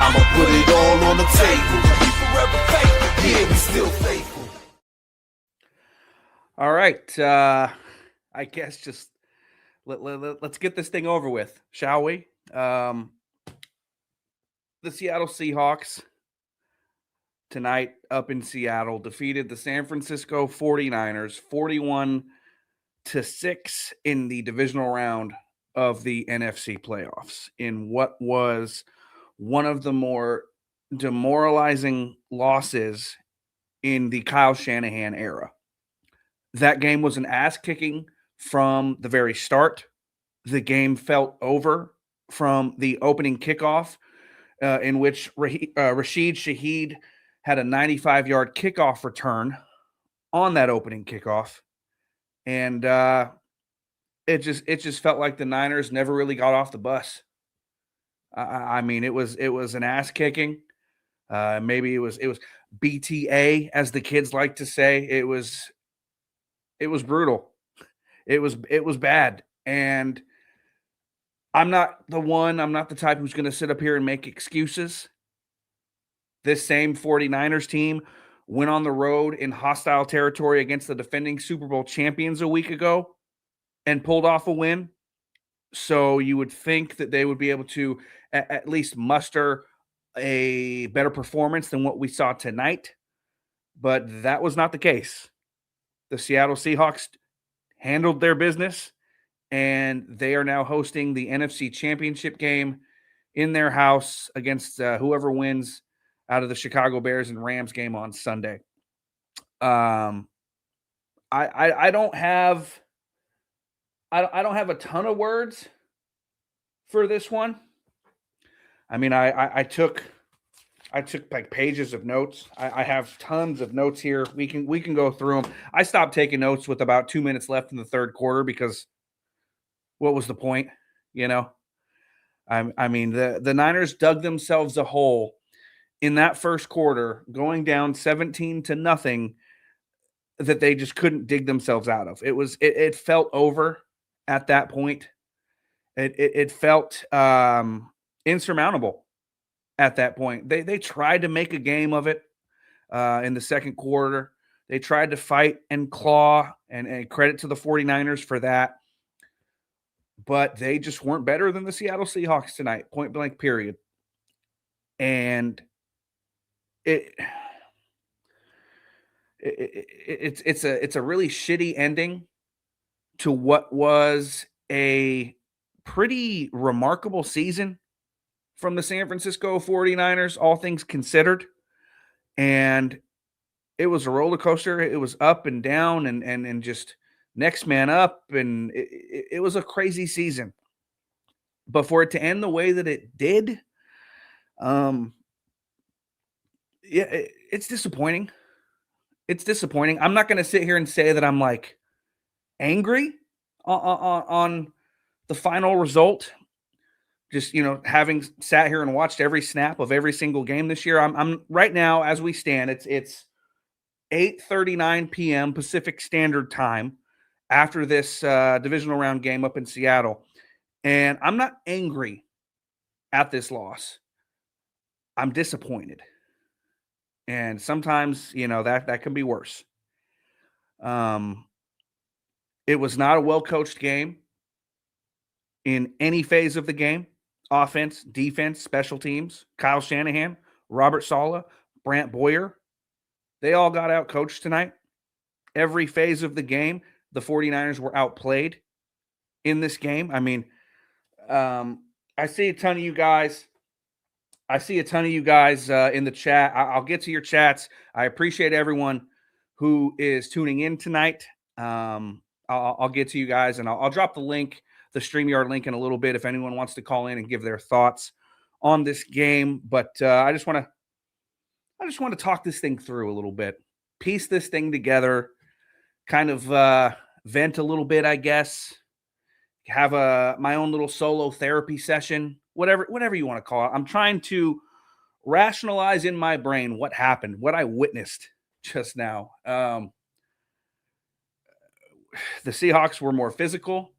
I'ma put it all on the table. We forever faithful, yeah, we still faithful. All right. I guess just let's get this thing over with, shall we? The Seattle Seahawks tonight up in Seattle defeated the San Francisco 49ers 41-6 in the divisional round of the NFC playoffs in what was one of the more demoralizing losses in the Kyle Shanahan era. That game was an ass kicking from the very start. The game felt over from the opening kickoff, in which Rashid Shaheed had a 95-yard kickoff return on that opening kickoff, and it just felt like the Niners never really got off the bus. I mean, it was an ass kicking. Maybe it was BTA, as the kids like to say. It was brutal. It was bad, and I'm not the type who's going to sit up here and make excuses. This same 49ers team went on the road in hostile territory against the defending Super Bowl champions a week ago and pulled off a win. So you would think that they would be able to at least muster a better performance than what we saw tonight. But that was not the case. The Seattle Seahawks handled their business, and they are now hosting the NFC Championship game in their house against whoever wins out of the Chicago Bears and Rams game on Sunday. I don't have a ton of words for this one. I mean, I took like pages of notes. I have tons of notes here. We can go through them. I stopped taking notes with about 2 minutes left in the third quarter because what was the point? You know, I mean, the Niners dug themselves a hole in that first quarter, going down 17-0, that they just couldn't dig themselves out of. It felt over at that point. It felt insurmountable at that point. They tried to make a game of it in the second quarter. They tried to fight and claw, and credit to the 49ers for that. But they just weren't better than the Seattle Seahawks tonight, point blank, period. And it's a really shitty ending to what was a pretty remarkable season from the San Francisco 49ers, all things considered. And it was a roller coaster. It was up and down and just next man up. And it was a crazy season. But for it to end the way that it did, it's disappointing. It's disappointing. I'm not going to sit here and say that I'm like angry on the final result. Just, having sat here and watched every snap of every single game this year, I'm right now as we stand. It's 8:39 p.m. Pacific Standard Time after this divisional round game up in Seattle, and I'm not angry at this loss. I'm disappointed. And sometimes, that can be worse. It was not a well-coached game in any phase of the game. Offense, defense, special teams. Kyle Shanahan, Robert Saleh, Brant Boyer. They all got out-coached tonight. Every phase of the game, the 49ers were outplayed in this game. I mean, I see a ton of you guys in the chat. I'll get to your chats. I appreciate everyone who is tuning in tonight. I'll get to you guys, and I'll drop the link, the StreamYard link, in a little bit if anyone wants to call in and give their thoughts on this game. But I just want to talk this thing through a little bit, piece this thing together, kind of vent a little bit, I guess. Have my own little solo therapy session. Whatever you want to call it. I'm trying to rationalize in my brain what happened, what I witnessed just now. The Seahawks were more physical.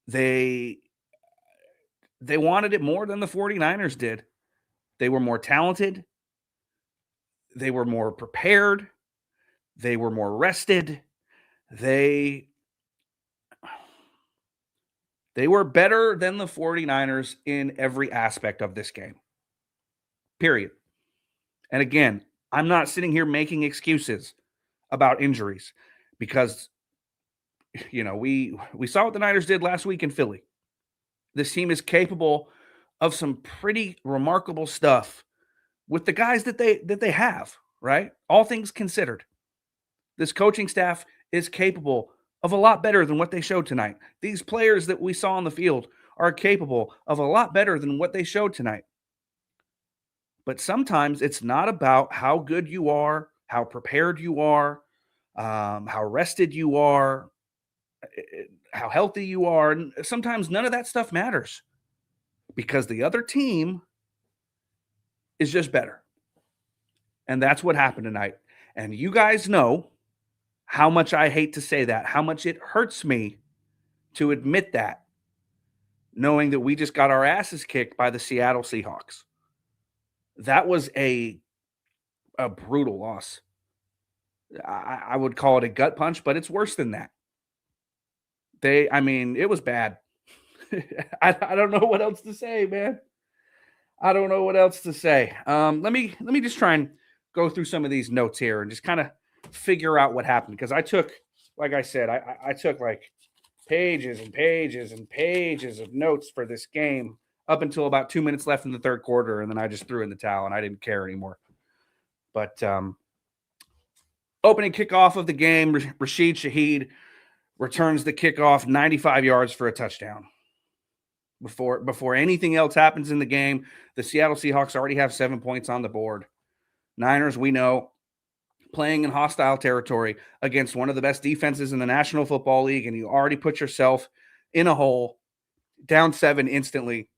They wanted it more than the 49ers did. They were more talented. They were more prepared. They were more rested. They were better than the 49ers in every aspect of this game. Period. And again, I'm not sitting here making excuses about injuries because we saw what the Niners did last week in Philly. This team is capable of some pretty remarkable stuff with the guys that they have, right? All things considered. This coaching staff is capable of a lot better than what they showed tonight. These players that we saw on the field are capable of a lot better than what they showed tonight. But sometimes it's not about how good you are, how prepared you are, how rested you are, how healthy you are. And sometimes none of that stuff matters because the other team is just better. And that's what happened tonight. And you guys know how much I hate to say that, how much it hurts me to admit that, knowing that we just got our asses kicked by the Seattle Seahawks. That was a brutal loss. I would call it a gut punch, but it's worse than that. It was bad. I don't know what else to say, man. I don't know what else to say. Let me just try and go through some of these notes here and just kind of figure out what happened, because I took, like I said, I took like pages and pages and pages of notes for this game up until about 2 minutes left in the third quarter, and then I just threw in the towel and I didn't care anymore. But opening kickoff of the game, Rashid Shaheed returns the kickoff 95 yards for a touchdown. Before anything else happens in the game, the Seattle Seahawks already have 7 points on the board. Niners, we know, playing in hostile territory against one of the best defenses in the National Football League, and you already put yourself in a hole, down 7 instantly.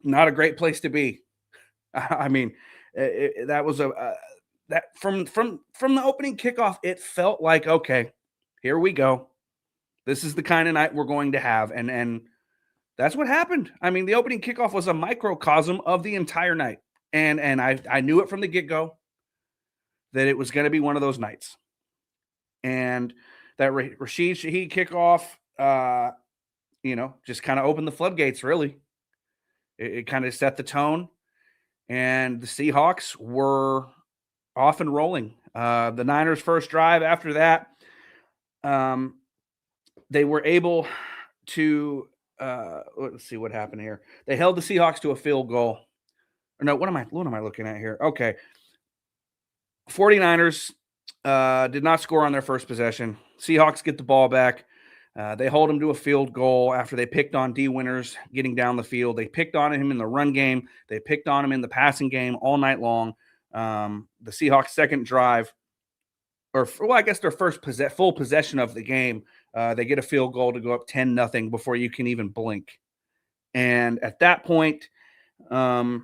Not a great place to be. I mean, that was that from the opening kickoff, it felt like, okay, here we go. This is the kind of night we're going to have, and that's what happened. I mean, the opening kickoff was a microcosm of the entire night, and I knew it from the get-go that it was going to be one of those nights. And that Rashid Shaheed kickoff, just kind of opened the floodgates, really. It kind of set the tone, and the Seahawks were off and rolling. The Niners' first drive after that, they were able to let's see what happened here. They held the Seahawks to a field goal. Or no, what am I looking at here? Okay. 49ers did not score on their first possession. Seahawks get the ball back. They hold him to a field goal after they picked on D. Winters getting down the field. They picked on him in the run game. They picked on him in the passing game all night long. The Seahawks' second drive, I guess their first full possession of the game, they get a field goal to go up 10-0 before you can even blink. And at that point, the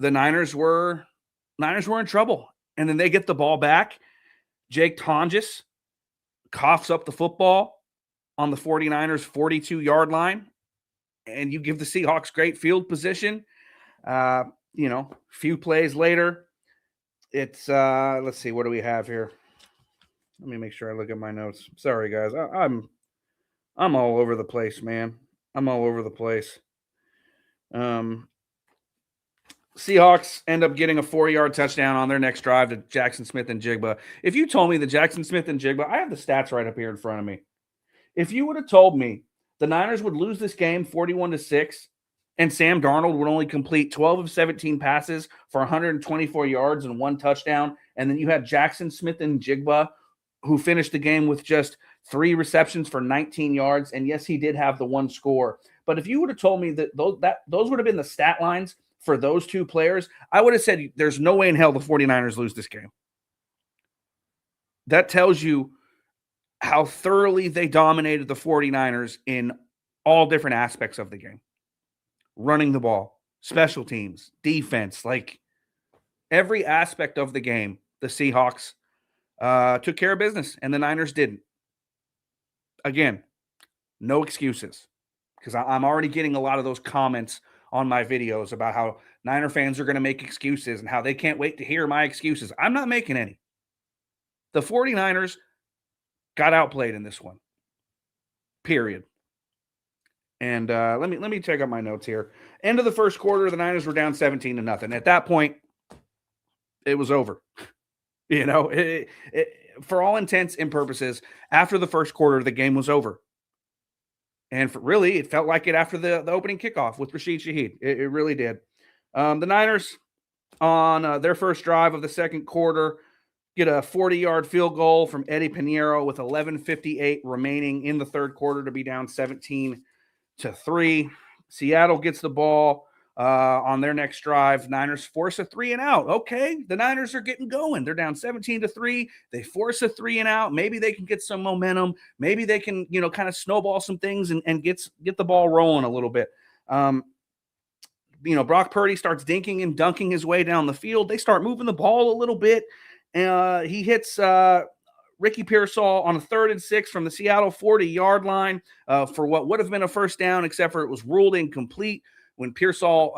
Niners were in trouble. And then they get the ball back. Jake Tonjes coughs up the football on the 49ers 42-yard line, and you give the Seahawks great field position. Few plays later, it's let's see, what do we have here? Let me make sure I look at my notes. Sorry, guys. I'm all over the place, man. I'm all over the place. Seahawks end up getting a 4-yard touchdown on their next drive to Jackson Smith-Njigba. If you told me that Jackson Smith-Njigba, I have the stats right up here in front of me. If you would have told me the Niners would lose this game 41-6 and Sam Darnold would only complete 12 of 17 passes for 124 yards and 1 touchdown, and then you had Jackson Smith-Njigba, who finished the game with just 3 receptions for 19 yards, and yes, he did have the 1 score. But if you would have told me that those would have been the stat lines for those 2 players, I would have said there's no way in hell the 49ers lose this game. That tells you how thoroughly they dominated the 49ers in all different aspects of the game. Running the ball, special teams, defense, like every aspect of the game, the Seahawks took care of business, and the Niners didn't. Again, no excuses, because I'm already getting a lot of those comments on my videos about how Niner fans are going to make excuses and how they can't wait to hear my excuses. I'm not making any. The 49ers got outplayed in this one. Period. And let me check out my notes here. End of the first quarter, the Niners were down 17-0. At that point, it was over. You know, for all intents and purposes, after the first quarter, the game was over. And really, it felt like it after the opening kickoff with Rashid Shaheed. It really did. The Niners, on their first drive of the second quarter, get a 40-yard field goal from Eddie Pinheiro with 11:58 remaining in the third quarter to be down 17-3. Seattle gets the ball on their next drive. Niners force a 3-and-out. Okay, the Niners are getting going. They're down 17-3. They force a 3-and-out. Maybe they can get some momentum. Maybe they can, kind of snowball some things and get the ball rolling a little bit. Brock Purdy starts dinking and dunking his way down the field. They start moving the ball a little bit. He hits Ricky Pearsall on a 3rd and 6 from the Seattle 40-yard line for what would have been a first down, except for it was ruled incomplete when Pearsall,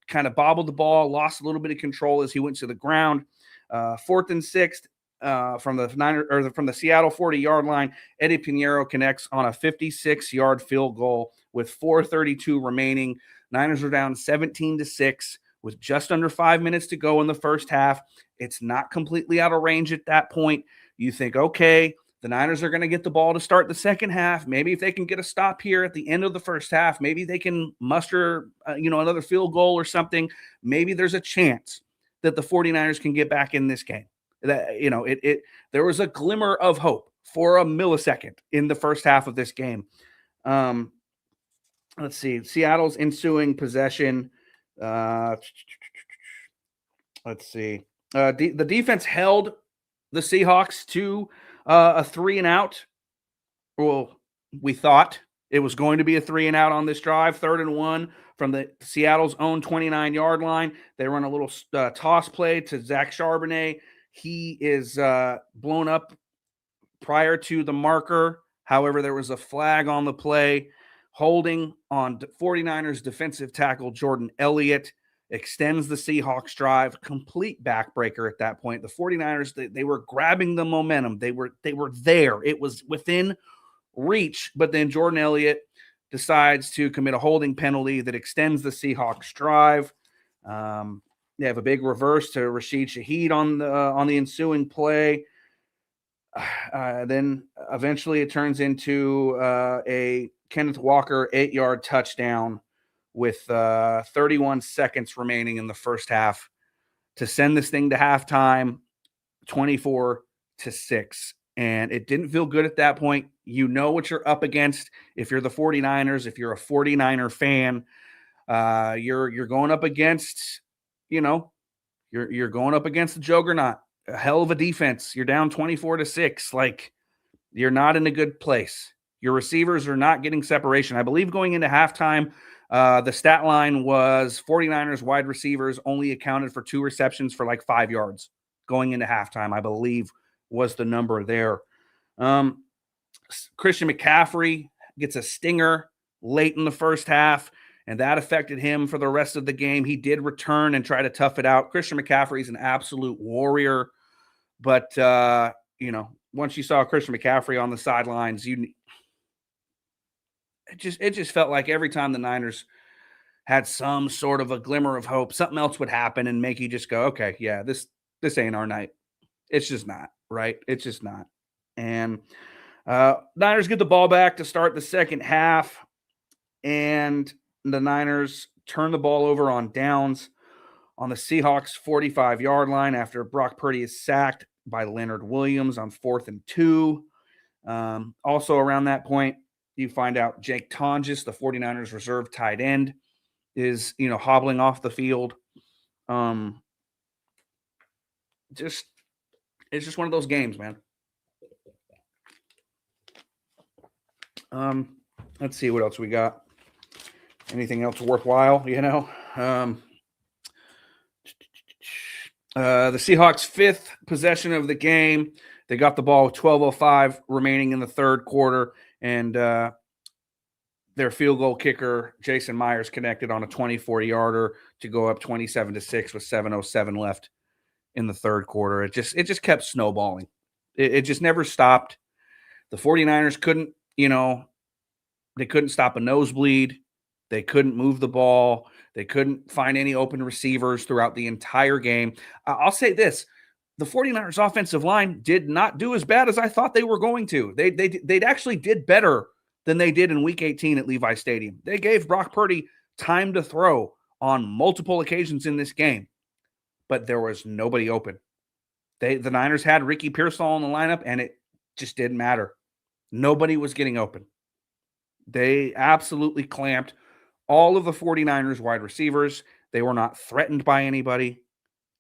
kind of bobbled the ball, lost a little bit of control as he went to the ground. 4th and 6 from the Seattle 40-yard line, Eddie Pinheiro connects on a 56-yard field goal with 4:32 remaining. Niners are down 17-6 with just under 5 minutes to go in the first half. It's not completely out of range at that point. You think, okay, the Niners are going to get the ball to start the second half. Maybe if they can get a stop here at the end of the first half, maybe they can muster, another field goal or something. Maybe there's a chance that the 49ers can get back in this game. There was a glimmer of hope for a millisecond in the first half of this game. Let's see. Seattle's ensuing possession. Let's see. The defense held the Seahawks to a 3-and-out. Well, we thought it was going to be a 3-and-out on this drive. 3rd and 1 from the Seattle's own 29-yard line. They run a little toss play to Zach Charbonnet. He is blown up prior to the marker. However, there was a flag on the play. Holding on 49ers defensive tackle Jordan Elliott extends the Seahawks drive. Complete backbreaker at that point. The 49ers, they were grabbing the momentum. They were there. It was within reach, but then Jordan Elliott decides to commit a holding penalty that extends the Seahawks drive. They have a big reverse to Rashid Shaheed on the ensuing play. Then eventually it turns into a Kenneth Walker 8-yard touchdown with 31 seconds remaining in the first half to send this thing to halftime, 24-6. And it didn't feel good at that point. You know what you're up against. If you're the 49ers, if you're a 49er fan, you're going up against, you're going up against the juggernaut, a hell of a defense. You're down 24-6. Like, you're not in a good place. Your receivers are not getting separation. I believe going into halftime, the stat line was 49ers wide receivers only accounted for 2 receptions for like 5 yards going into halftime, I believe was the number there. Christian McCaffrey gets a stinger late in the first half, and that affected him for the rest of the game. He did return and try to tough it out. Christian McCaffrey is an absolute warrior, but, once you saw Christian McCaffrey on the sidelines, it just felt like every time the Niners had some sort of a glimmer of hope, something else would happen and make you just go, okay, yeah, this ain't our night. It's just not, right? It's just not. And Niners get the ball back to start the second half, and the Niners turn the ball over on downs on the Seahawks 45-yard line after Brock Purdy is sacked by Leonard Williams on 4th and 2. Also around that point, you find out Jake Tonjes, the 49ers reserve tight end, is, hobbling off the field. It's just one of those games, man. Let's see what else we got. Anything else worthwhile, The Seahawks' 5th possession of the game. They got the ball with 12:05 remaining in the third quarter, and their field goal kicker, Jason Myers, connected on a 24-yarder to go up 27-6 with 7:07 left in the third quarter. It just kept snowballing. It just never stopped. The 49ers couldn't, they couldn't stop a nosebleed. They couldn't move the ball. They couldn't find any open receivers throughout the entire game. I'll say this. The 49ers offensive line did not do as bad as I thought they were going to. They actually did better than they did in Week 18 at Levi Stadium. They gave Brock Purdy time to throw on multiple occasions in this game, but there was nobody open. The Niners had Ricky Pearsall in the lineup, and it just didn't matter. Nobody was getting open. They absolutely clamped all of the 49ers wide receivers. They were not threatened by anybody.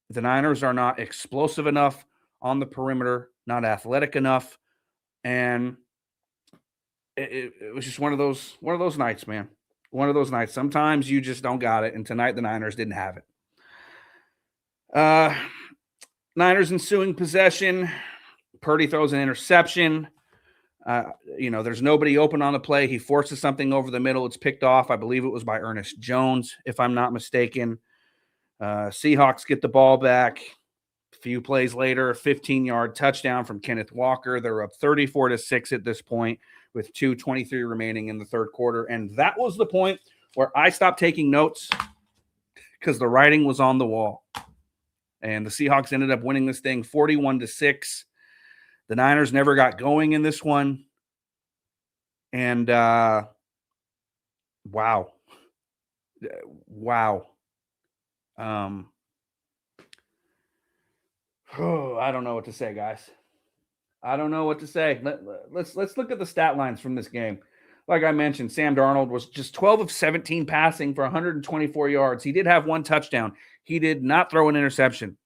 The Niners are not explosive enough on the perimeter, not athletic enough, and it was just one of those nights, man. One of those nights. Sometimes you just don't got it, and tonight the Niners didn't have it. Niners ensuing possession. Purdy throws an interception. There's nobody open on the play. He forces something over the middle. It's picked off. I believe it was by Ernest Jones, if I'm not mistaken. Seahawks get the ball back. A few plays later, a 15-yard touchdown from Kenneth Walker. They're up 34-6 at this point with 2:23 remaining in the third quarter. And that was the point where I stopped taking notes because the writing was on the wall. And the Seahawks ended up winning this thing 41-6. The Niners never got going in this one. And wow. I don't know what to say, guys. I don't know what to say. Let's look at the stat lines from this game. Like I mentioned, Sam Darnold was just 12 of 17 passing for 124 yards. He did have one touchdown. He did not throw an interception.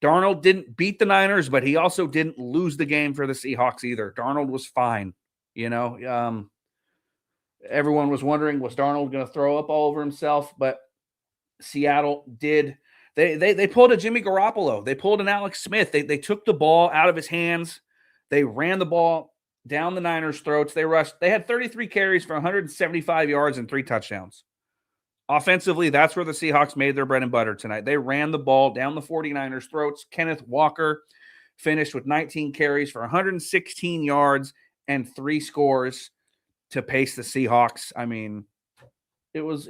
Darnold didn't beat the Niners, but he also didn't lose the game for the Seahawks either. Darnold was fine. Everyone was wondering, was Darnold going to throw up all over himself? But Seattle did. They pulled a Jimmy Garoppolo. They pulled an Alex Smith. They took the ball out of his hands. They ran the ball down the Niners' throats. They rushed. They had 33 carries for 175 yards and 3 touchdowns. Offensively, that's where the Seahawks made their bread and butter tonight. They ran the ball down the 49ers' throats. Kenneth Walker finished with 19 carries for 116 yards and 3 scores to pace the Seahawks. I mean, it was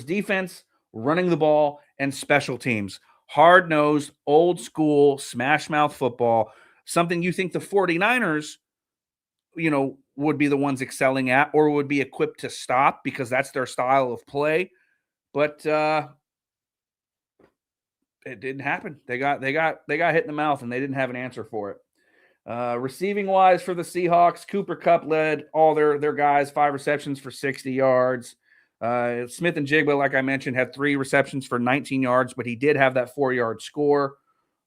defense, running the ball, and special teams. Hard-nosed, old-school, smash-mouth football, something you think the 49ers, would be the ones excelling at or would be equipped to stop because that's their style of play. But it didn't happen. They got hit in the mouth, and they didn't have an answer for it. Receiving wise for the Seahawks, Cooper Kupp led all their guys, 5 receptions for 60 yards. Smith and Jigba, like I mentioned, had 3 receptions for 19 yards, but he did have that 4-yard score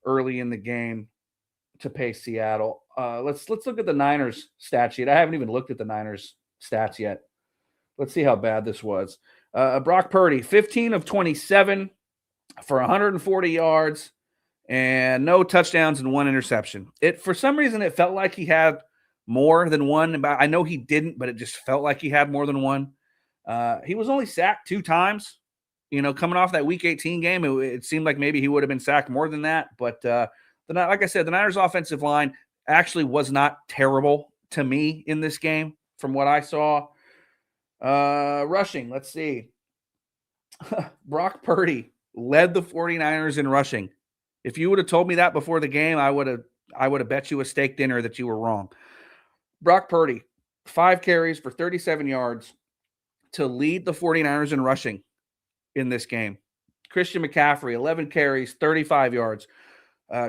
early in the game to pace Seattle. Let's look at the Niners stat sheet. I haven't even looked at the Niners stats yet. Let's see how bad this was. Brock Purdy, 15 of 27 for 140 yards and no touchdowns and 1 interception. For some reason, it felt like he had more than one. I know he didn't, but it just felt like he had more than one. He was only sacked 2 times. Coming off that Week 18 game, it seemed like maybe he would have been sacked more than that. But like I said, the Niners' offensive line actually was not terrible to me in this game from what I saw. Rushing, let's see. Brock Purdy led the 49ers in rushing. If you would have told me that before the game, I would have bet you a steak dinner that you were wrong. Brock Purdy, 5 carries for 37 yards to lead the 49ers in rushing in this game. Christian McCaffrey, 11 carries, 35 yards.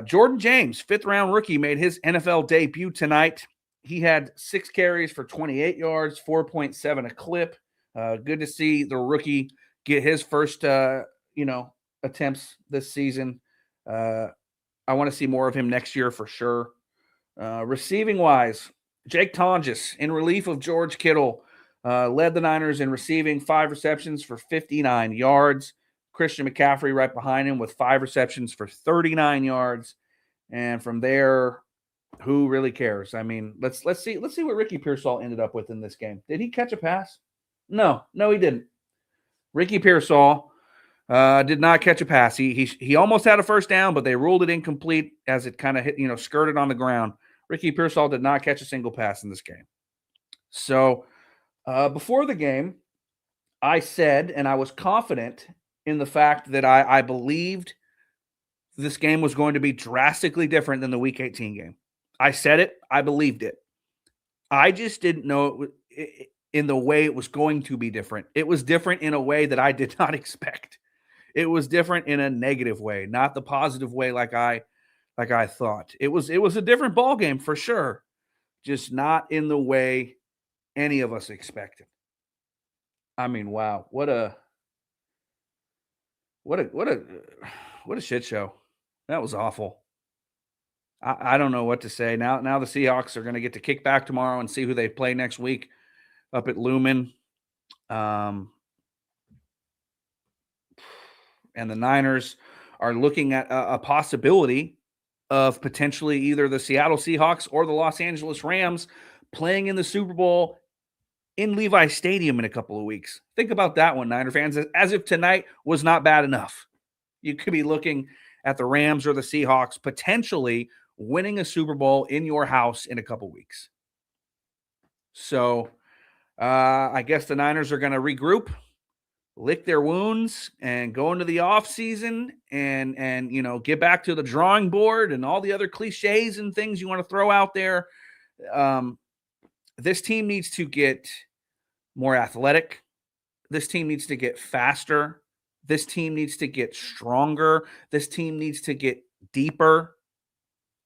Jordan James, 5th-round rookie, made his NFL debut tonight. He had 6 carries for 28 yards, 4.7 a clip. Good to see the rookie get his first, attempts this season. I want to see more of him next year for sure. Receiving-wise, Jake Tonjes, in relief of George Kittle, led the Niners in receiving, 5 receptions for 59 yards. Christian McCaffrey right behind him with 5 receptions for 39 yards. And from there, who really cares? I mean, let's see what Ricky Pearsall ended up with in this game. Did he catch a pass? No, he didn't. Ricky Pearsall did not catch a pass. He almost had a first down, but they ruled it incomplete as it kind of hit, skirted on the ground. Ricky Pearsall did not catch a single pass in this game. So before the game, I said, and I was confident in the fact that I believed this game was going to be drastically different than the Week 18 game. I said it. I believed it. I just didn't know it in the way it was going to be different. It was different in a way that I did not expect. It was different in a negative way, not the positive way like I thought. It was a different ball game for sure, just not in the way any of us expected. I mean, wow, what a shit show. That was awful. I don't know what to say. Now the Seahawks are going to get to kick back tomorrow and see who they play next week up at Lumen. And the Niners are looking at a possibility of potentially either the Seattle Seahawks or the Los Angeles Rams playing in the Super Bowl in Levi Stadium in a couple of weeks. Think about that one, Niner fans, as if tonight was not bad enough. You could be looking at the Rams or the Seahawks potentially winning a Super Bowl in your house in a couple weeks. So I guess the Niners are going to regroup, lick their wounds, and go into the offseason and get back to the drawing board and all the other cliches and things you want to throw out there. This team needs to get more athletic. This team needs to get faster. This team needs to get stronger. This team needs to get deeper.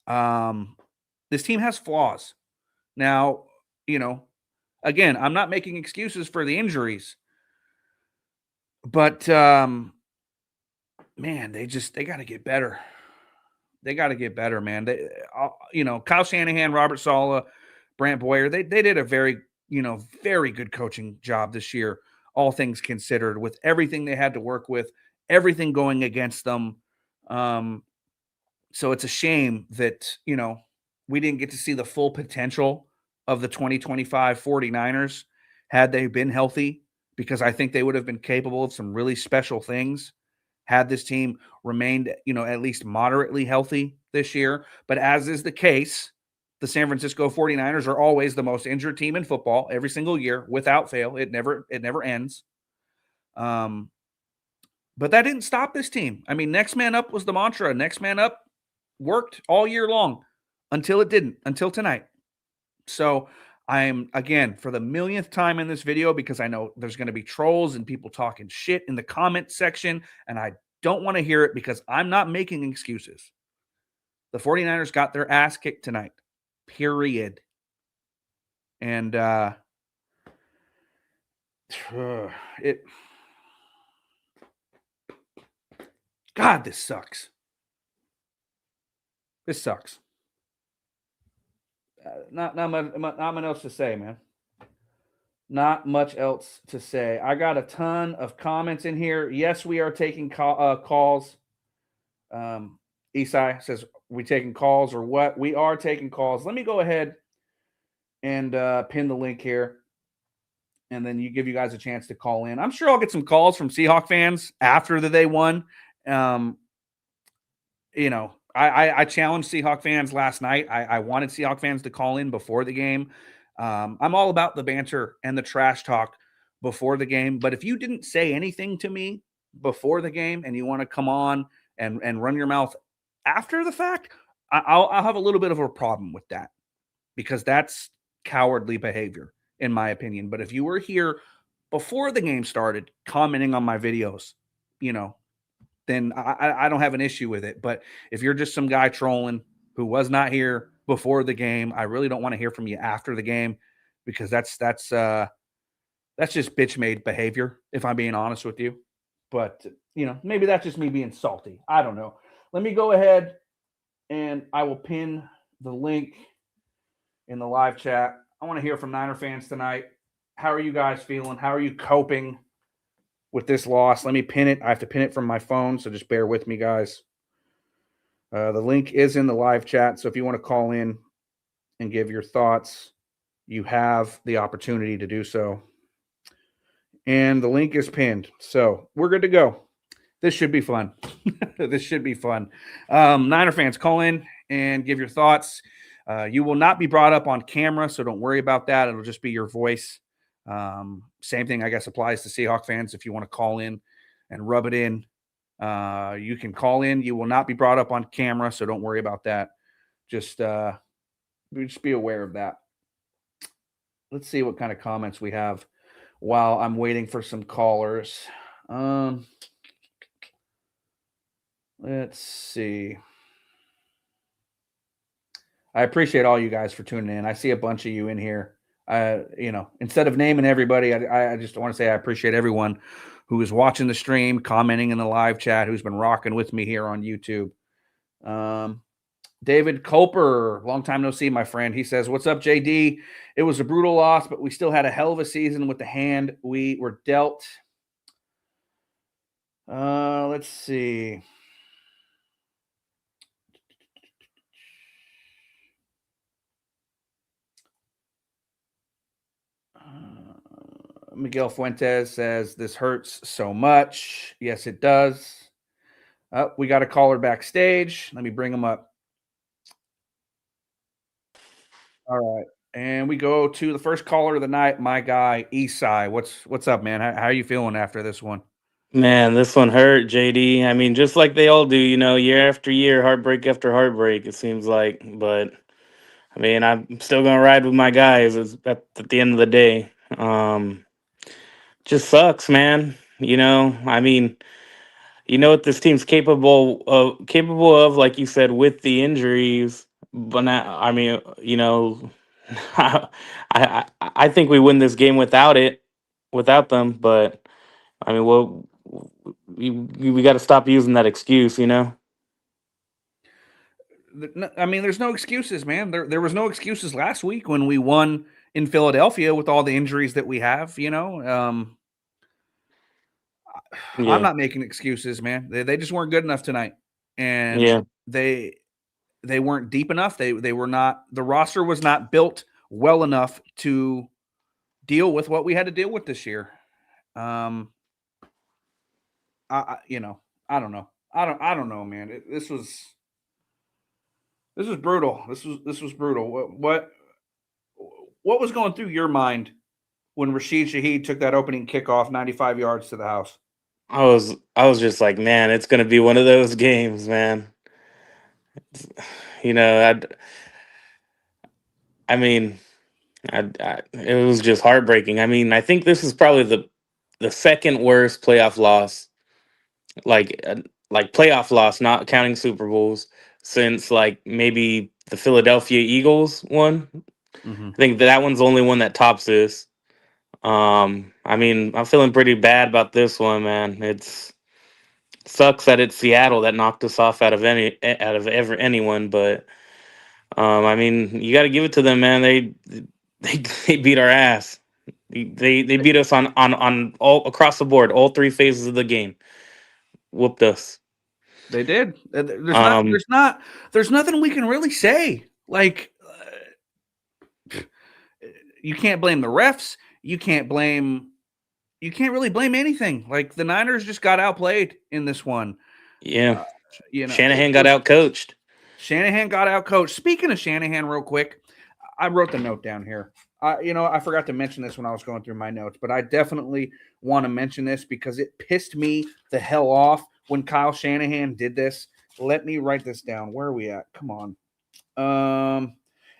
This team has flaws. Now, again, I'm not making excuses for the injuries, but man, they got to get better. They got to get better, man. Kyle Shanahan, Robert Saleh, Brant Boyer, they did a very good coaching job this year, all things considered, with everything they had to work with, everything going against them. So it's a shame that, we didn't get to see the full potential of the 2025 49ers had they been healthy, because I think they would have been capable of some really special things had this team remained, at least moderately healthy this year. But as is the case, the San Francisco 49ers are always the most injured team in football every single year, without fail. It never ends. But that didn't stop this team. I mean, next man up was the mantra. Next man up worked all year long until it didn't, until tonight. So I'm, again, for the millionth time in this video, because I know there's going to be trolls and people talking shit in the comment section, and I don't want to hear it because I'm not making excuses. The 49ers got their ass kicked tonight, period. And God, this sucks. This sucks. Not much else to say, man. Not much else to say. I got a ton of comments in here. Yes, we are taking calls. Isai says, we taking calls or what? We are taking calls. Let me go ahead and pin the link here, and then give you guys a chance to call in. I'm sure I'll get some calls from Seahawk fans after they won. I challenged Seahawk fans last night. I wanted Seahawk fans to call in before the game. I'm all about the banter and the trash talk before the game. But if you didn't say anything to me before the game and you want to come on and run your mouth after the fact, I'll have a little bit of a problem with that, because that's cowardly behavior, in my opinion. But if you were here before the game started commenting on my videos, then I don't have an issue with it. But if you're just some guy trolling who was not here before the game, I really don't want to hear from you after the game, because that's just bitch-made behavior, if I'm being honest with you. But, maybe that's just me being salty. I don't know. Let me go ahead and I will pin the link in the live chat. I want to hear from Niner fans tonight. How are you guys feeling? How are you coping with this loss? Let me pin it. I have to pin it from my phone, so just bear with me, guys. The link is in the live chat, so if you want to call in, and give your thoughts, you have the opportunity to do so. And the link is pinned. So we're good to go. This should be fun. This should be fun. Niner fans, call in and give your thoughts. You will not be brought up on camera, so don't worry about that. It'll just be your voice. Same thing, I guess, applies to Seahawk fans. If you want to call in and rub it in, you can call in. You will not be brought up on camera, so don't worry about that. Just be aware of that. Let's see what kind of comments we have while I'm waiting for some callers. Let's see. I appreciate all you guys for tuning in. I see a bunch of you in here. Instead of naming everybody, I just want to say I appreciate everyone who is watching the stream, commenting in the live chat, who's been rocking with me here on YouTube. David Culper, long time no see, my friend. He says, "What's up, JD? It was a brutal loss, but we still had a hell of a season with the hand we were dealt." Let's see. Miguel Fuentes says, "This hurts so much." Yes, it does. We got a caller backstage. Let me bring him up. All right. And we go to the first caller of the night, my guy, Esai. What's up, man? How are you feeling after this one? Man, this one hurt, JD. I mean, just like they all do, year after year, heartbreak after heartbreak, it seems like. But I mean, I'm still gonna ride with my guys at the end of the day. Just sucks, man. I mean, you know what this team's capable of, like you said, with the injuries. But now, I mean, I think we win this game without them. But I mean, well, we got to stop using that excuse. I mean, there's no excuses, man. There was no excuses last week when we won in Philadelphia with all the injuries that we have. I'm Yeah, not making excuses, man. They just weren't good enough tonight, and yeah, they weren't deep enough. They were not. The roster was not built well enough to deal with what we had to deal with this year. I don't know. I don't know, man. This was brutal. This was brutal. What was going through your mind when Rashid Shaheed took that opening kickoff 95 yards to the house? I was just like, man, it's gonna be one of those games, man. You know, I mean, it was just heartbreaking. I mean, I think this is probably the second worst playoff loss, like playoff loss, not counting Super Bowls, since like maybe the Philadelphia Eagles one. Mm-hmm. I think that one's the only one that tops this. I mean, I'm feeling pretty bad about this one, man. It's sucks that it's Seattle that knocked us off anyone, but I mean, you got to give it to them, man. They beat our ass. They beat us on all across the board, all three phases of the game. Whooped us. They did. Um, There's nothing we can really say. Like, you can't blame the refs. You can't really blame anything. Like, the Niners just got outplayed in this one. yeah, It Shanahan got was out coached. Shanahan got out coached. Speaking of Shanahan, real quick, I wrote the note down here. I forgot to mention this when I was going through my notes, but I definitely want to mention this because it pissed me the hell off when Kyle Shanahan did this. Let me write this down. Where are we at? Come on.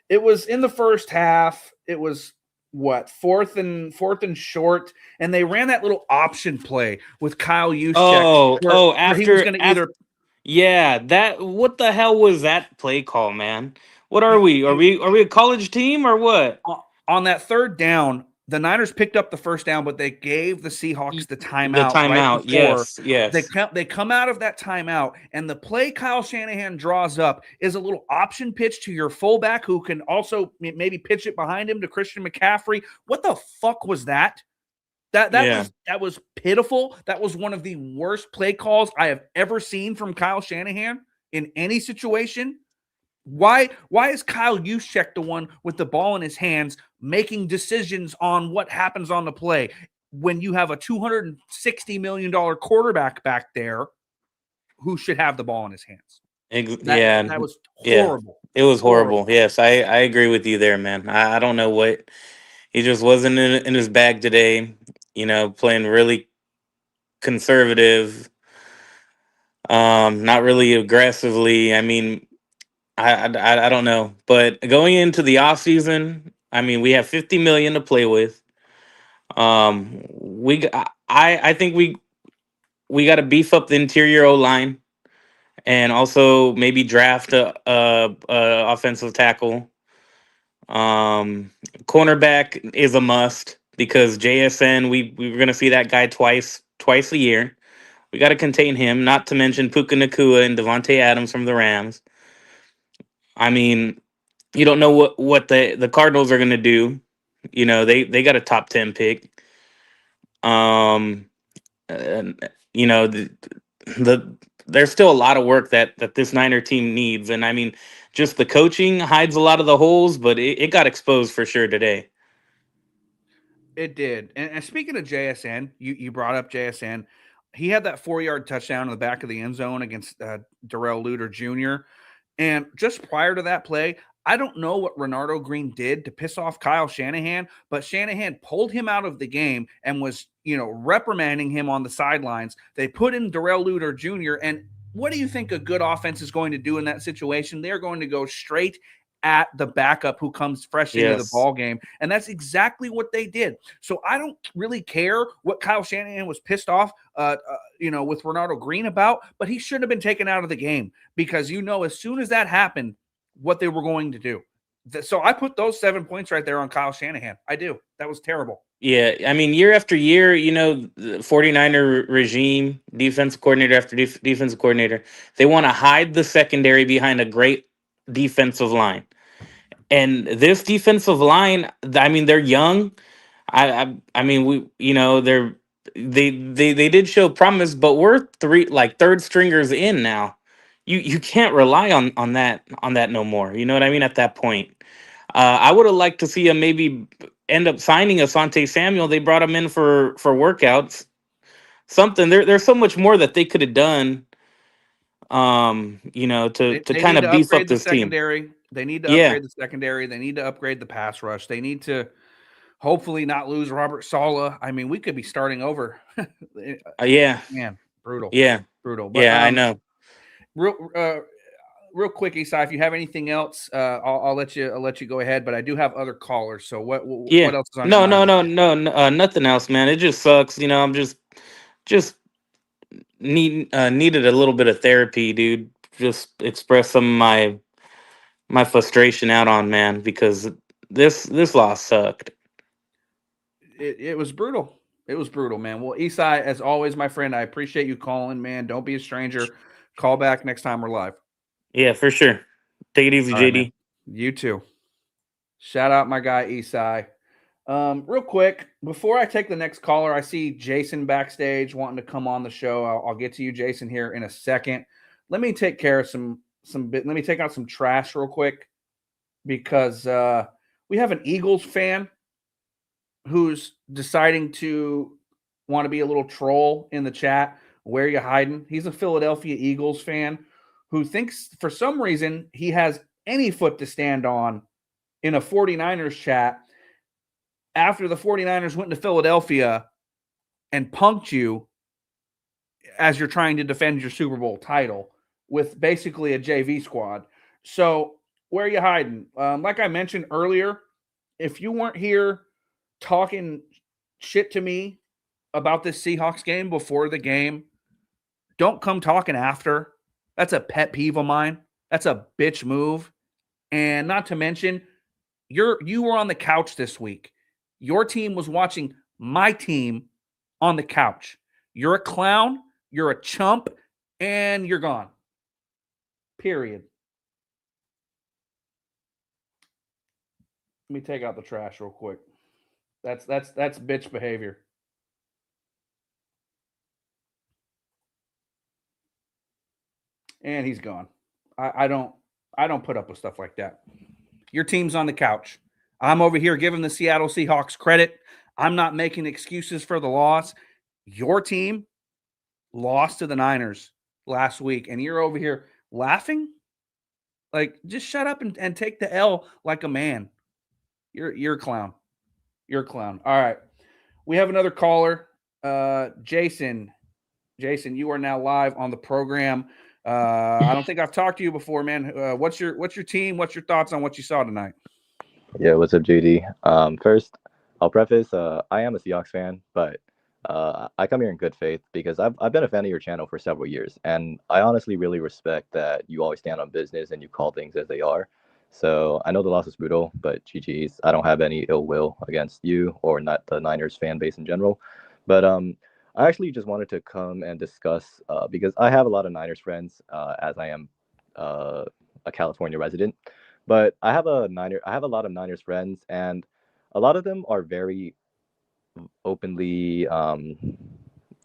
It was in the first half. It was what, fourth and short, and they ran that little option play with Kyle Juszczyk where he was After going to after either yeah, that what the hell was that play call, man? What are we? Are we a college team or what? on that third down, the Niners picked up the first down, but they gave the Seahawks the The timeout right timeout. before. Yes, yes. They come out of that timeout, and the play Kyle Shanahan draws up is a little option pitch to your fullback who can also maybe pitch it behind him to Christian McCaffrey. What the fuck was that? Yeah. That was pitiful. That was one of the worst play calls I have ever seen from Kyle Shanahan in any situation. Why is Kyle Juszczyk the one with the ball in his hands making decisions on what happens on the play when you have a $260 million quarterback back there who should have the ball in his hands? That was Yeah, horrible. it was horrible. Horrible. Yes, I agree with you there, man. I don't know what he just wasn't in his bag today. Playing really conservative, not really aggressively. I mean, I don't know, but going into the off season, I mean, we have 50 million to play with. I think we got to beef up the interior O line and also maybe draft a offensive tackle. Cornerback is a must because JSN, we're gonna see that guy twice a year. We got to contain him. Not to mention Puka Nakua and Devontae Adams from the Rams. I mean, you don't know what the Cardinals are gonna do. They got a top 10 pick. Um, and, the there's still a lot of work that this Niner team needs, and I mean, just the coaching hides a lot of the holes, but it got exposed for sure today. It did. And speaking of JSN, you brought up JSN. He had that 4-yard touchdown in the back of the end zone against Darrell Luter Jr. And just prior to that play, I don't know what Renardo Green did to piss off Kyle Shanahan, but Shanahan pulled him out of the game and was, reprimanding him on the sidelines. They put in Darrell Luter Jr. And what do you think a good offense is going to do in that situation? They're going to go straight at the backup who comes fresh into the Yes. ball game. And that's exactly what they did. So I don't really care what Kyle Shanahan was pissed off, with Renardo Green about, but he shouldn't have been taken out of the game because, as soon as that happened, what they were going to do. So I put those 7 points right there on Kyle Shanahan. I do. That was terrible. Yeah, I mean, year after year, the 49er regime, defensive coordinator after defensive coordinator, they want to hide the secondary behind a great defensive line. And this defensive line, I mean, they're young. I mean, they did show promise, but we're third stringers in now. You can't rely on that no more. You know what I mean? At that point, I would have liked to see him maybe end up signing Asante Samuel. They brought him in for workouts. Something there's so much more that they could have done. To They kind need of to beef up upgrade the this team. secondary. They need to Yeah, upgrade the secondary. They need to upgrade the pass rush. They need to hopefully not lose Robert Saleh. I mean, we could be starting over. yeah, Man, brutal, yeah, brutal. But yeah. I know. real real quick, Isai, if you have anything else, I'll let you go ahead. But I do have other callers. So what Yeah. else is on your No, no, mind? no, no, nothing else, man. It just sucks. I'm just needed a little bit of therapy, dude. Just express some of my frustration out on, man, because this loss sucked. It was brutal. It was brutal, man. Well, Isai, as always, my friend, I appreciate you calling, man. Don't be a stranger. Call back next time we're live. Yeah, for sure. Take it easy, All right, man. JD. You too. Shout out my guy Isai. Real quick, before I take the next caller, I see Jason backstage wanting to come on the show. I'll get to you, Jason, here in a second. Let me take care of let me take out some trash real quick because we have an Eagles fan who's deciding to want to be a little troll in the chat. Where you hiding? He's a Philadelphia Eagles fan who thinks for some reason he has any foot to stand on in a 49ers chat after the 49ers went to Philadelphia and punked you as you're trying to defend your Super Bowl title with basically a JV squad. So where are you hiding? Like I mentioned earlier, if you weren't here talking shit to me about this Seahawks game before the game, don't come talking after. That's a pet peeve of mine. That's a bitch move. And not to mention, you were on the couch this week. Your team was watching my team on the couch. You're a clown, you're a chump, and you're gone. Period. Let me take out the trash real quick. That's bitch behavior. And he's gone. I don't I don't put up with stuff like that. Your team's on the couch. I'm over here giving the Seattle Seahawks credit. I'm not making excuses for the loss. Your team lost to the Niners last week, and you're over here laughing. Like, just shut up and take the L like a man. You're a clown. You're a clown. All right. We have another caller. Jason. Jason, you are now live on the program. I don't think I've talked to you before, man. What's your team? What's your thoughts on what you saw tonight? Yeah, what's up, JD? First, I'll preface, I am a Seahawks fan, but I come here in good faith because I've been a fan of your channel for several years, and I honestly really respect that you always stand on business and you call things as they are. So I know the loss is brutal, but GG's. I don't have any ill will against you or not the Niners fan base in general. But I actually just wanted to come and discuss because I have a lot of Niners friends, as I am a California resident. But I have a lot of Niners friends, and a lot of them are very openly,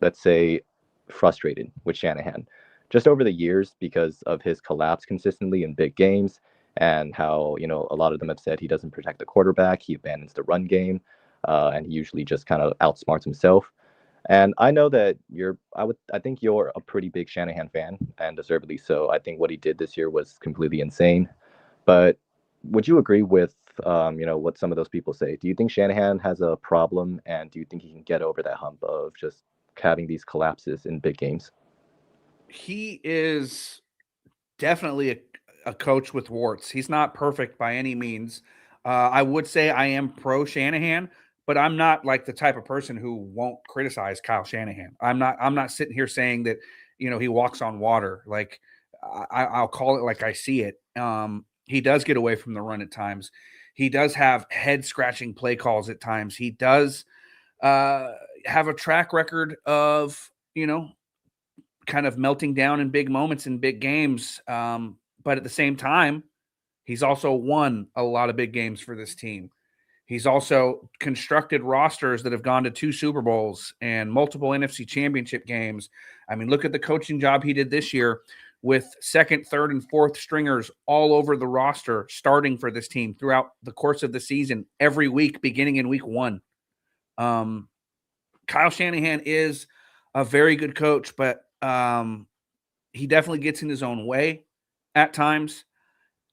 let's say, frustrated with Shanahan, just over the years because of his collapse consistently in big games, and how a lot of them have said he doesn't protect the quarterback, he abandons the run game, and he usually just kind of outsmarts himself. And I know that I think you're a pretty big Shanahan fan, and deservedly so. I think what he did this year was completely insane. But would you agree with what some of those people say? Do you think Shanahan has a problem, and do you think he can get over that hump of just having these collapses in big games? He is definitely a coach with warts. He's not perfect by any means. I would say I am pro Shanahan, but I'm not like the type of person who won't criticize Kyle Shanahan. I'm not sitting here saying that he walks on water. Like I'll call it like I see it. He does get away from the run at times. He does have head scratching play calls at times. He does have a track record of kind of melting down in big moments in big games. But at the same time, he's also won a lot of big games for this team. He's also constructed rosters that have gone to 2 Super Bowls and multiple NFC championship games. I mean, look at the coaching job he did this year with second, third, and fourth stringers all over the roster starting for this team throughout the course of the season, every week, beginning in week 1. Kyle Shanahan is a very good coach, but he definitely gets in his own way at times.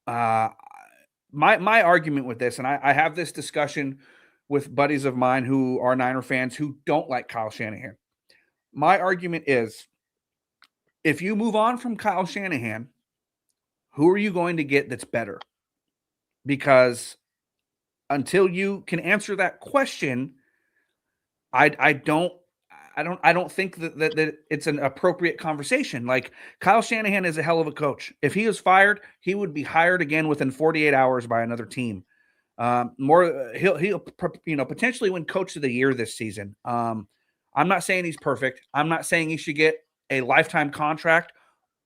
My argument with this, and I have this discussion with buddies of mine who are Niner fans who don't like Kyle Shanahan. My argument is, if you move on from Kyle Shanahan, who are you going to get that's better? Because until you can answer that question, I don't think that it's an appropriate conversation. Like, Kyle Shanahan is a hell of a coach. If he was fired, he would be hired again within 48 hours by another team. He'll potentially win Coach of the Year this season. I'm not saying he's perfect. I'm not saying he should get a lifetime contract.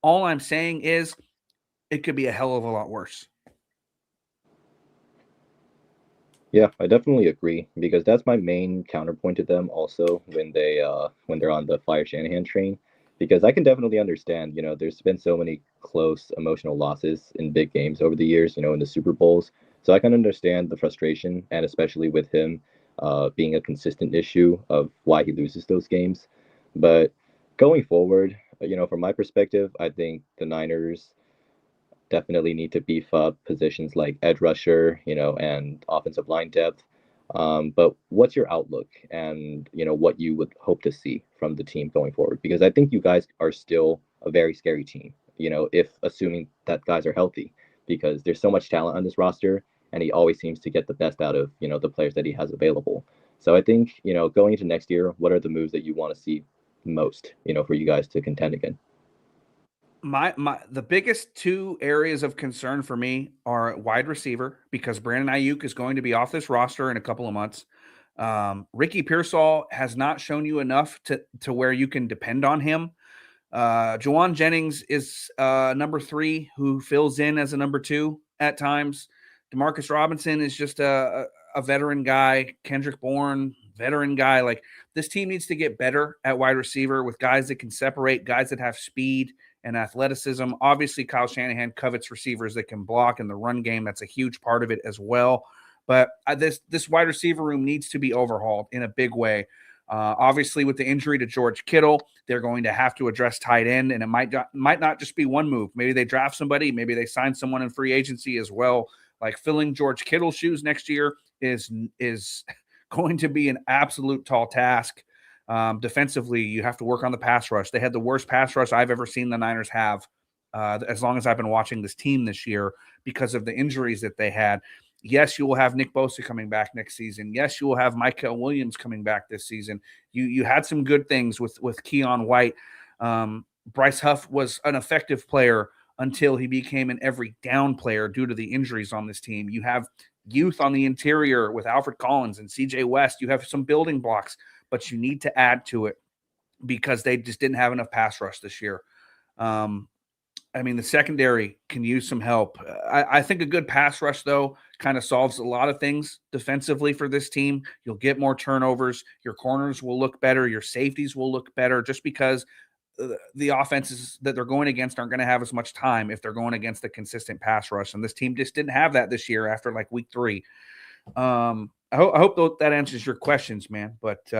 All I'm saying is it could be a hell of a lot worse. Yeah, I definitely agree because that's my main counterpoint to them also when they're on the fire Shanahan train. Because I can definitely understand, there's been so many close emotional losses in big games over the years, in the Super Bowls. So I can understand the frustration, and especially with him being a consistent issue of why he loses those games. But going forward, from my perspective, I think the Niners definitely need to beef up positions like edge rusher, and offensive line depth. But what's your outlook, and what you would hope to see from the team going forward? Because I think you guys are still a very scary team, if assuming that guys are healthy, because there's so much talent on this roster, and he always seems to get the best out of the players that he has available. So I think going into next year, what are the moves that you want to see most, for you guys to contend again? The biggest 2 areas of concern for me are wide receiver, because Brandon Ayuk is going to be off this roster in a couple of months. Ricky Pearsall has not shown you enough to where you can depend on him. Juwan Jennings is number 3 who fills in as a number 2 at times. Demarcus Robinson is just a veteran guy. Kendrick Bourne, veteran guy. Like, this team needs to get better at wide receiver with guys that can separate, guys that have speed and athleticism. Obviously, Kyle Shanahan covets receivers that can block in the run game. That's a huge part of it as well. But this wide receiver room needs to be overhauled in a big way. Obviously, with the injury to George Kittle, they're going to have to address tight end, and it might not just be one move. Maybe they draft somebody, maybe they sign someone in free agency as well. Like filling George Kittle's shoes next year is going to be an absolute tall task. Defensively, you have to work on the pass rush. They had the worst pass rush I've ever seen the Niners have as long as I've been watching this team this year because of the injuries that they had. Yes, you will have Nick Bosa coming back next season. Yes, you will have Michael Williams coming back this season. You had some good things with Keon White. Bryce Huff was an effective player until he became an every down player due to the injuries on this team. You have youth on the interior with Alfred Collins and CJ West. You have some building blocks, but you need to add to it because they just didn't have enough pass rush this year. I mean, the secondary can use some help. I think a good pass rush, though, kind of solves a lot of things defensively for this team. You'll get more turnovers. Your corners will look better. Your safeties will look better just because the offenses that they're going against aren't going to have as much time if they're going against a consistent pass rush. And this team just didn't have that this year after like week 3. I hope that answers your questions, man. But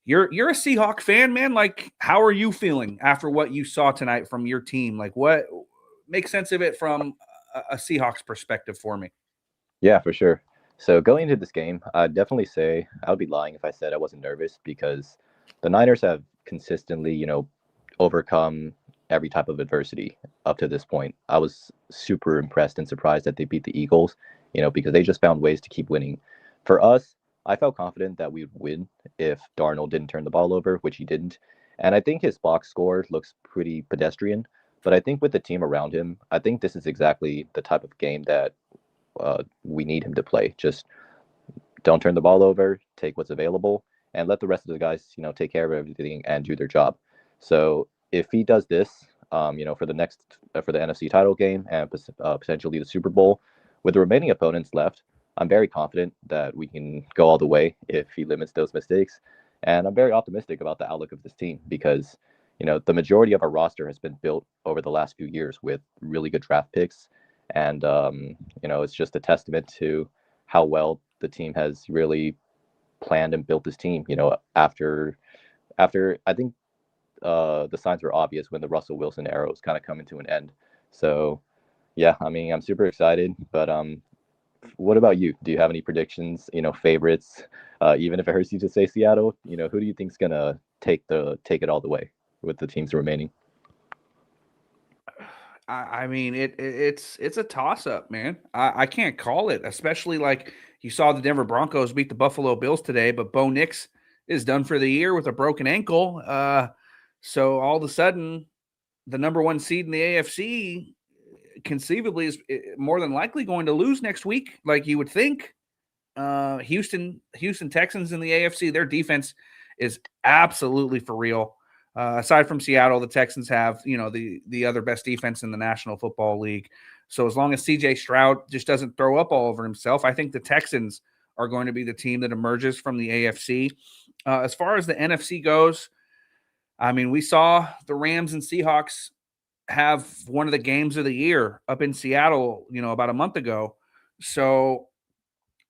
you're a Seahawk fan, man. Like, how are you feeling after what you saw tonight from your team? Like, what makes sense of it from a Seahawks perspective for me? Yeah, for sure. So going into this game, I'd definitely say I would be lying if I said I wasn't nervous because the Niners have consistently, overcome every type of adversity up to this point. I was super impressed and surprised that they beat the Eagles, because they just found ways to keep winning. For us, I felt confident that we would win if Darnold didn't turn the ball over, which he didn't. And I think his box score looks pretty pedestrian. But I think with the team around him, I think this is exactly the type of game that we need him to play. Just don't turn the ball over, take what's available, and let the rest of the guys, take care of everything and do their job. So if he does this, for the NFC title game and potentially the Super Bowl, with the remaining opponents left, I'm very confident that we can go all the way if he limits those mistakes. And I'm very optimistic about the outlook of this team because, the majority of our roster has been built over the last few years with really good draft picks. And, it's just a testament to how well the team has really planned and built this team, after I think the signs were obvious when the Russell Wilson era was kind of coming to an end. So, yeah, I mean, I'm super excited, but what about you? Do you have any predictions, favorites? Even if it hurts you to say Seattle, who do you think's gonna take it all the way with the teams remaining? I mean, it's a toss up, man. I can't call it, especially like you saw the Denver Broncos beat the Buffalo Bills today, but Bo Nix is done for the year with a broken ankle. So all of a sudden, the number 1 seed in the AFC conceivably is more than likely going to lose next week, like you would think. Houston Texans in the AFC, their defense is absolutely for real. Aside from Seattle, the Texans have, the other best defense in the National Football League. So as long as CJ Stroud just doesn't throw up all over himself, I think the Texans are going to be the team that emerges from the AFC. As far as the NFC goes, I mean, we saw the Rams and Seahawks have one of the games of the year up in Seattle, about a month ago. So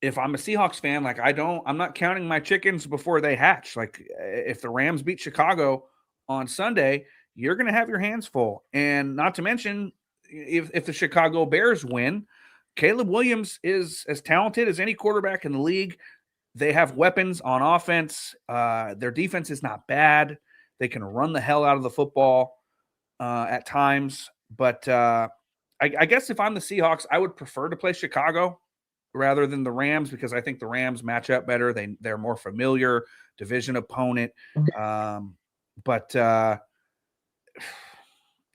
if I'm a Seahawks fan, like I'm not counting my chickens before they hatch. Like if the Rams beat Chicago on Sunday, you're going to have your hands full. And not to mention, if the Chicago Bears win, Caleb Williams is as talented as any quarterback in the league. They have weapons on offense. Their defense is not bad. They can run the hell out of the football at times. But I guess if I'm the Seahawks, I would prefer to play Chicago rather than the Rams because I think the Rams match up better. They're more familiar division opponent. But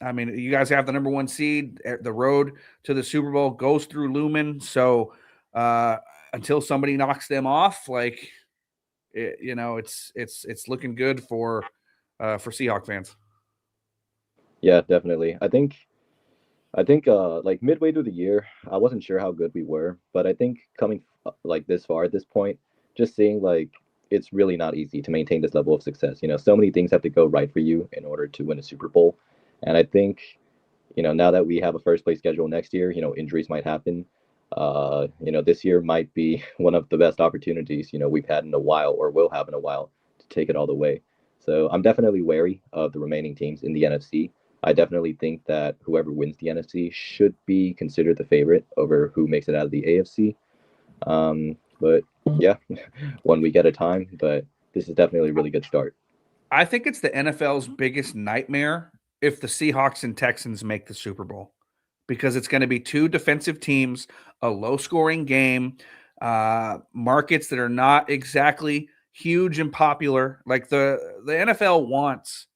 I mean, you guys have the number 1 seed. The road to the Super Bowl goes through Lumen. So until somebody knocks them off, like it's looking good for Seahawk fans. Yeah, definitely. I think like midway through the year, I wasn't sure how good we were, but I think coming like this far at this point, just seeing like it's really not easy to maintain this level of success. So many things have to go right for you in order to win a Super Bowl. And I think, now that we have a first place schedule next year, injuries might happen. This year might be one of the best opportunities, we've had in a while or will have in a while to take it all the way. So I'm definitely wary of the remaining teams in the NFC. I definitely think that whoever wins the NFC should be considered the favorite over who makes it out of the AFC. But yeah, 1 week at a time. But this is definitely a really good start. I think it's the NFL's biggest nightmare if the Seahawks and Texans make the Super Bowl, because it's going to be two defensive teams, a low-scoring game, markets that are not exactly huge and popular. Like the NFL wants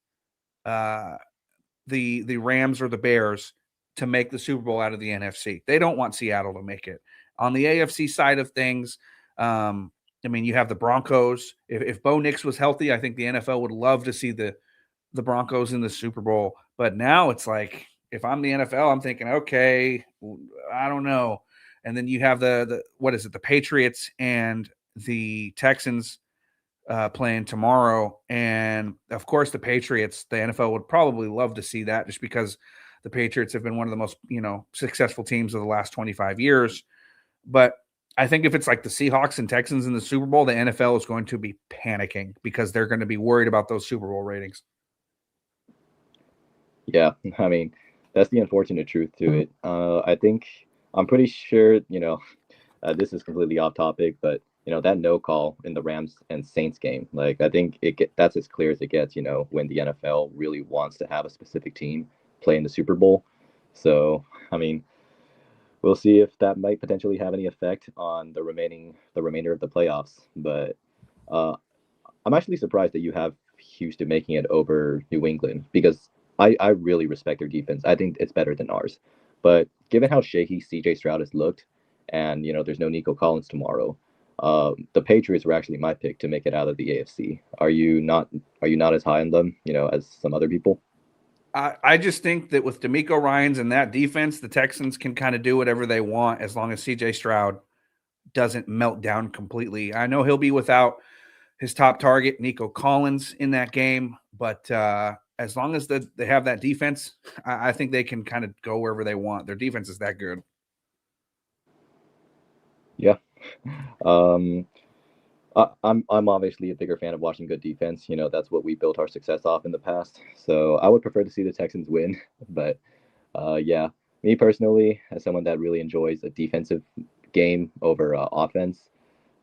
the Rams or the Bears to make the Super Bowl out of the NFC. They don't want Seattle to make it. On the AFC side of things, you have the Broncos. If Bo Nix was healthy, I think the NFL would love to see the Broncos in the Super Bowl. But now it's like, if I'm the NFL, I'm thinking, okay, I don't know. And then you have the Patriots and the Texans playing tomorrow. And of course, the Patriots, the NFL would probably love to see that, just because the Patriots have been one of the most, successful teams of the last 25 years. But I think if it's like the Seahawks and Texans in the Super Bowl, the NFL is going to be panicking because they're going to be worried about those Super Bowl ratings. Yeah, that's the unfortunate truth to it. I'm pretty sure, this is completely off topic, but that no call in the Rams and Saints game, like I think that's as clear as it gets, when the NFL really wants to have a specific team play in the Super Bowl. So, we'll see if that might potentially have any effect on the remainder of the playoffs. But I'm actually surprised that you have Houston making it over New England, because I really respect their defense. I think it's better than ours. But given how shaky CJ Stroud has looked, and there's no Nico Collins tomorrow, the Patriots were actually my pick to make it out of the AFC. Are you not as high on them, as some other people? I just think that with DeMeco Ryans and that defense, the Texans can kind of do whatever they want as long as CJ Stroud doesn't melt down completely. I know he'll be without his top target, Nico Collins, in that game, but as long as they have that defense, I think they can kind of go wherever they want. Their defense is that good. Yeah. I'm obviously a bigger fan of watching good defense. That's what we built our success off in the past. So I would prefer to see the Texans win. But yeah, me personally, as someone that really enjoys a defensive game over offense,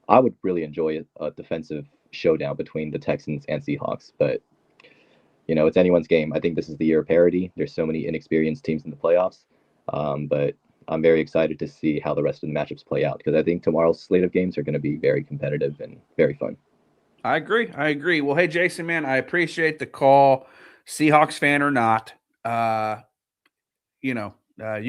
I would really enjoy a defensive showdown between the Texans and Seahawks. But it's anyone's game. I think this is the year of parity. There's so many inexperienced teams in the playoffs. But I'm very excited to see how the rest of the matchups play out, because I think tomorrow's slate of games are going to be very competitive and very fun. I agree. Well, hey, Jason, man, I appreciate the call. Seahawks fan or not, you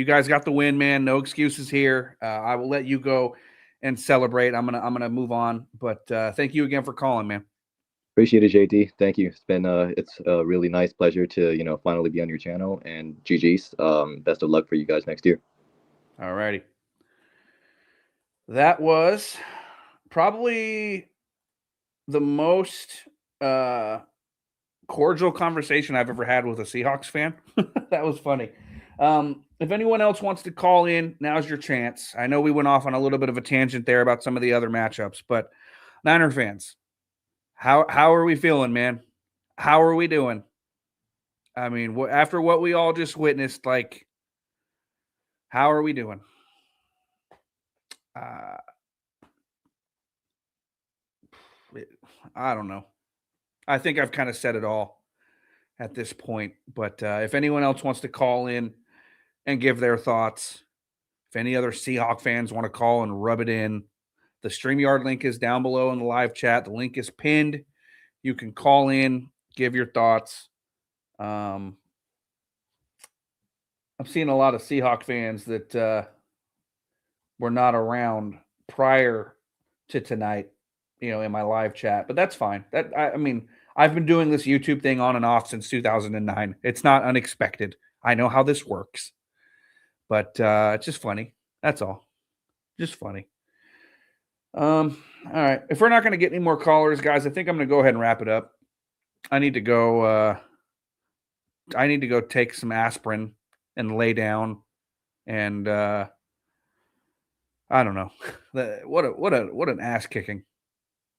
guys got the win, man. No excuses here. I will let you go and celebrate. I'm gonna move on, but thank you again for calling, man. Appreciate it, JD. Thank you. It's a really nice pleasure to finally be on your channel, and GG's. Best of luck for you guys next year. All righty. That was probably the most cordial conversation I've ever had with a Seahawks fan. That was funny. If anyone else wants to call in, now's your chance. I know we went off on a little bit of a tangent there about some of the other matchups, but Niner fans, how are we feeling, man? How are we doing? After what we all just witnessed, like, how are we doing? I don't know. I think I've kind of said it all at this point, but if anyone else wants to call in and give their thoughts, if any other Seahawk fans want to call and rub it in, the StreamYard link is down below in the live chat. The link is pinned. You can call in, give your thoughts. I'm seeing a lot of Seahawk fans that were not around prior to tonight, in my live chat, but that's fine. I've been doing this YouTube thing on and off since 2009. It's not unexpected. I know how this works, but it's just funny. That's all. Just funny. All right. If we're not going to get any more callers, guys, I think I'm going to go ahead and wrap it up. I need to go go take some aspirin and lay down. And I don't know. What an ass kicking.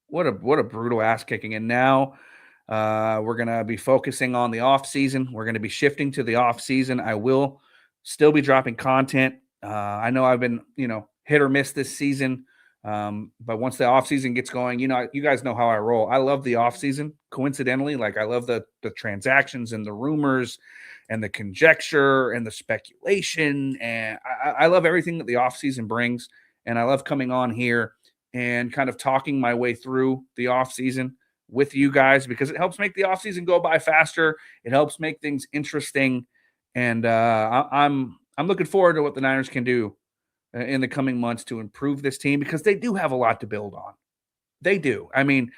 What a brutal ass kicking. And now we're going to be focusing on the off season. We're going to be shifting to the off season. I will still be dropping content. I know I've been, hit or miss this season. But once the off season gets going, you guys know how I roll. I love the off season. Coincidentally, like I love the transactions and the rumors and the conjecture and the speculation. And I love everything that the off season brings. And I love coming on here and kind of talking my way through the off season with you guys, because it helps make the off season go by faster. It helps make things interesting. And I'm looking forward to what the Niners can do in the coming months to improve this team, because they do have a lot to build on. They do. I mean,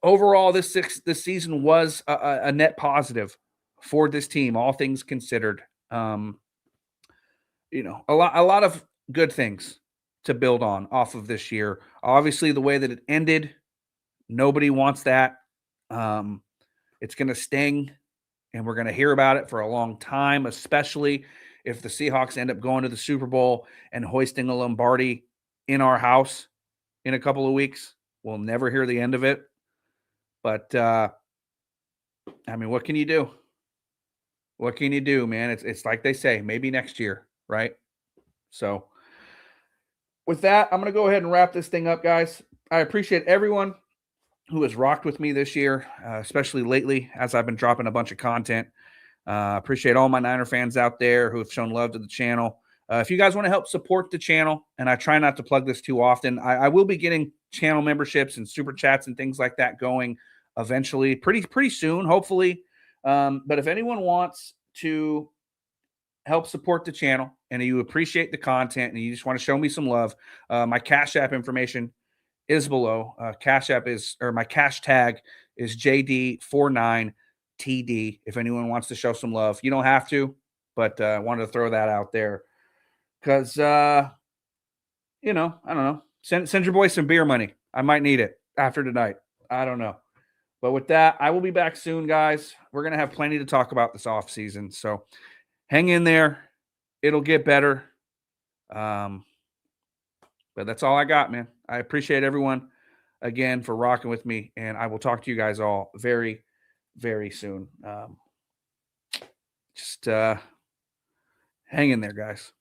overall, this season was a net positive for this team, all things considered. A lot of good things to build on off of this year. Obviously, the way that it ended, nobody wants that. It's going to sting, and we're going to hear about it for a long time, especially if the Seahawks end up going to the Super Bowl and hoisting a Lombardi in our house in a couple of weeks. We'll never hear the end of it. But, what can you do? What can you do, man? It's like they say, maybe next year, right? So with that, I'm going to go ahead and wrap this thing up, guys. I appreciate everyone who has rocked with me this year, especially lately as I've been dropping a bunch of content. Appreciate all my Niner fans out there who have shown love to the channel. If you guys want to help support the channel, and I try not to plug this too often, I will be getting channel memberships and super chats and things like that going eventually, pretty soon, hopefully. But if anyone wants to help support the channel and you appreciate the content and you just want to show me some love, my Cash App information is below. My cash tag is JD49TD. If anyone wants to show some love, you don't have to, but I wanted to throw that out there because, I don't know. Send your boy some beer money. I might need it after tonight. I don't know. But with that, I will be back soon, guys. We're going to have plenty to talk about this off season. So hang in there. It'll get better. But that's all I got, man. I appreciate everyone again for rocking with me, and I will talk to you guys all very, very soon. Just hang in there, guys.